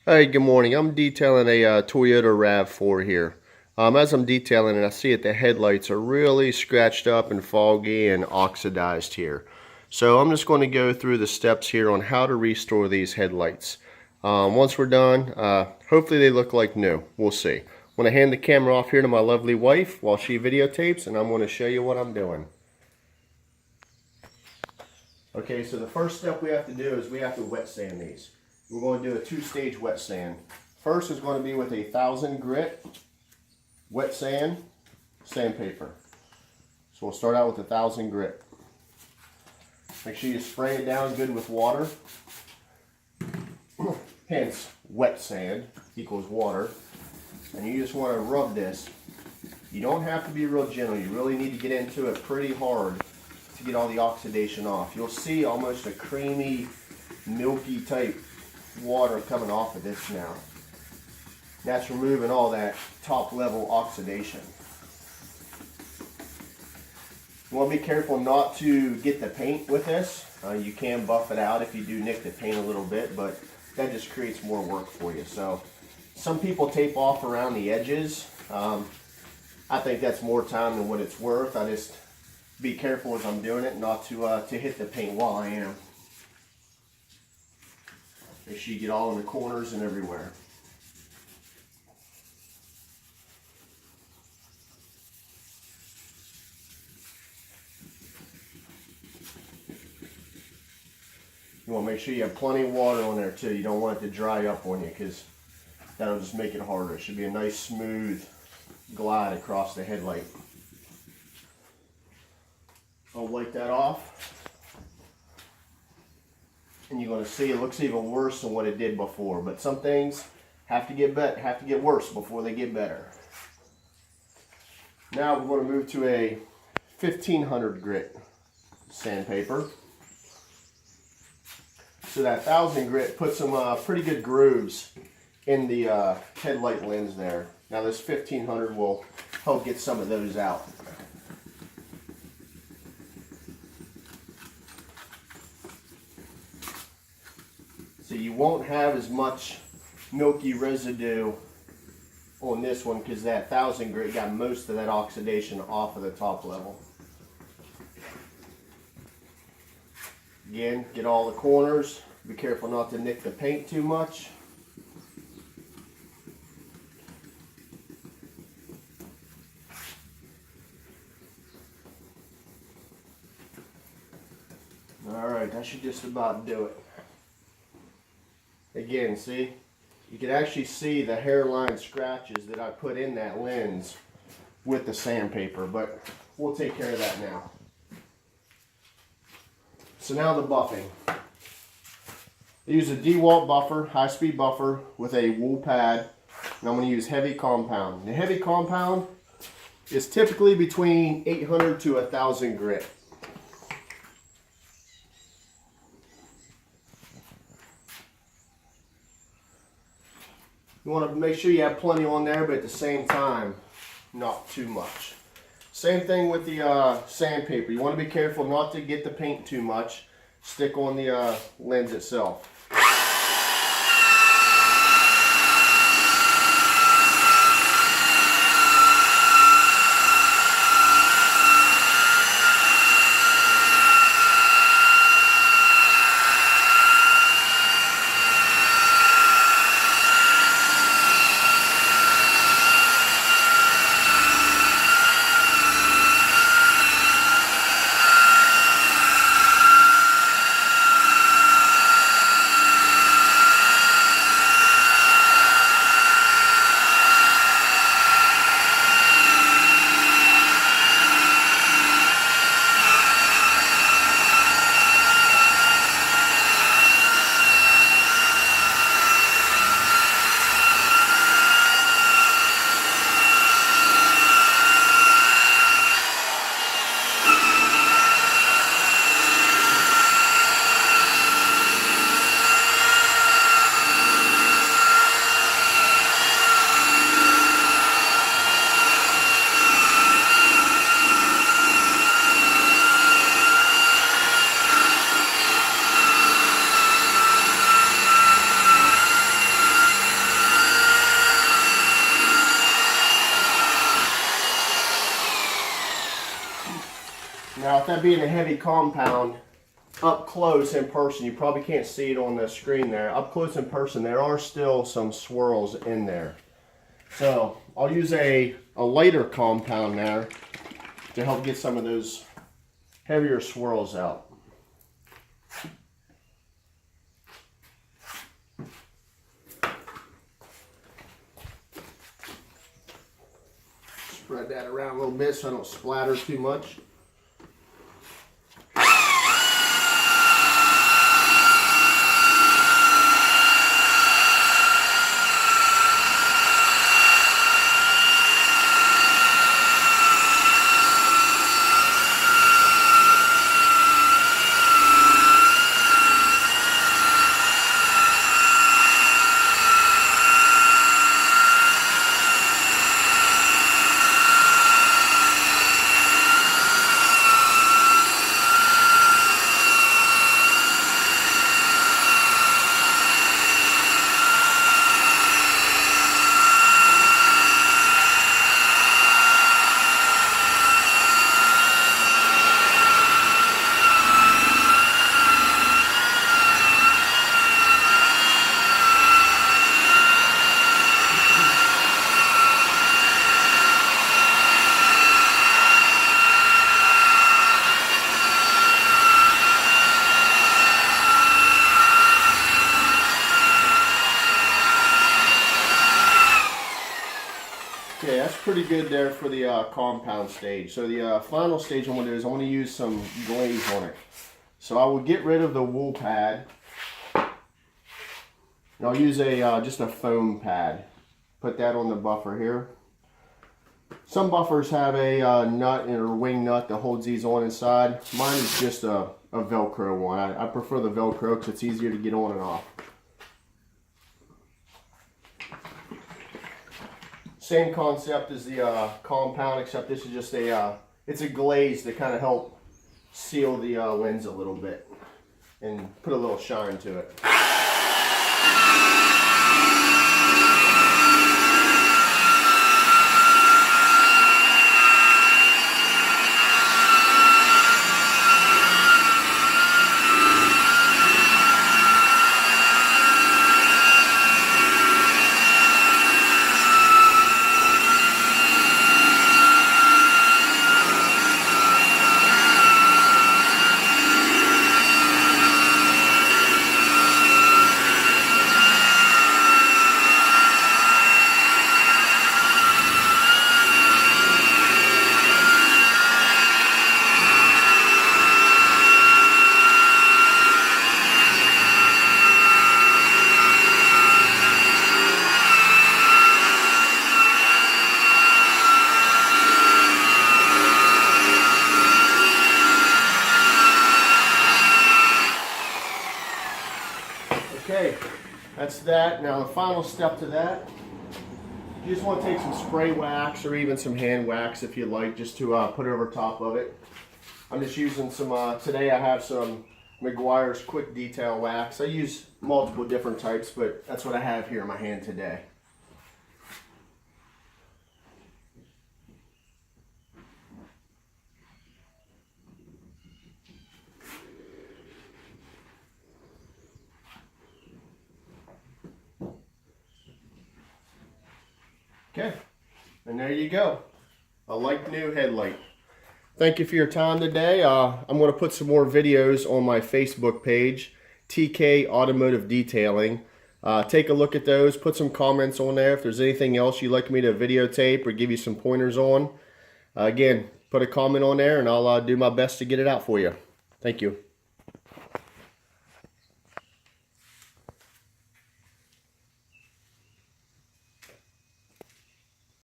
Hey, good morning. I'm detailing a Toyota RAV4 here. As I'm detailing it, I see that the headlights are really scratched up and foggy and oxidized here. So I'm just going to go through the steps here on how to restore these headlights. Once we're done, hopefully they look like new. We'll see. I'm going to hand the camera off here to my lovely wife while she videotapes, and I'm going to show you what I'm doing. Okay, so the first step we have to do is we have to wet sand these. We're going to do a two-stage wet sand. First is going to be with a 1000 grit wet sand sandpaper. So we'll start out with 1000 grit. Make sure you spray it down good with water. Hence, wet sand equals water. And you just want to rub this. You don't have to be real gentle. You really need to get into it pretty hard to get all the oxidation off. You'll see almost a creamy, milky type water coming off of this now. That's removing all that top level oxidation. You want to be careful not to get the paint with this. You can buff it out if you do nick the paint a little bit, but that just creates more work for you. So some people tape off around the edges. I think that's more time than what it's worth. I just be careful as I'm doing it not to hit the paint while I am. Make sure you get all in the corners and everywhere. You want to make sure you have plenty of water on there too. You don't want it to dry up on you because that'll just make it harder. It should be a nice smooth glide across the headlight. I'll wipe that off. And you're going to see it looks even worse than what it did before. But some things have to get worse before they get better. Now we're going to move to a 1500 grit sandpaper. So that 1000 grit puts some pretty good grooves in the headlight lens there. Now this 1500 will help get some of those out. So you won't have as much milky residue on this one because that 1000 grit got most of that oxidation off of the top level. Again, get all the corners. Be careful not to nick the paint too much. Alright, that should just about do it. Again, see, you can actually see the hairline scratches that I put in that lens with the sandpaper, but we'll take care of that now. So now the buffing. I use a DeWalt buffer, high-speed buffer with a wool pad, and I'm going to use heavy compound. The heavy compound is typically between 800 to 1000 grit. You want to make sure you have plenty on there, but at the same time, not too much. Same thing with the sandpaper. You want to be careful not to get the paint too much. Stick on the lens itself. with that being a heavy compound, up close in person, you probably can't see it on the screen there. Up close in person, there are still some swirls in there. So I'll use a lighter compound there to help get some of those heavier swirls out. Spread that around a little bit so I don't splatter too much. Okay, that's pretty good there for the compound stage. So the final stage I'm going to do is I want to use some glaze on it. So I will get rid of the wool pad. And I'll use a just a foam pad. Put that on the buffer here. Some buffers have a nut or wing nut that holds these on inside. Mine is just a Velcro one. I prefer the Velcro because it's easier to get on and off. Same concept as the compound, except this is just it's a glaze to kind of help seal the lens a little bit and put a little shine to it. Okay, that's that. Now the final step to that, you just want to take some spray wax or even some hand wax if you like, just to put over top of it. I'm just using some, today I have some Meguiar's Quick Detail Wax. I use multiple different types, but that's what I have here in my hand today. Okay, and there you go, a like new headlight. Thank you for your time today. I'm going to put some more videos on my Facebook page, TK Automotive Detailing. Take a look at those, put some comments on there. If there's anything else you'd like me to videotape or give you some pointers on, again, put a comment on there and I'll do my best to get it out for you. Thank you.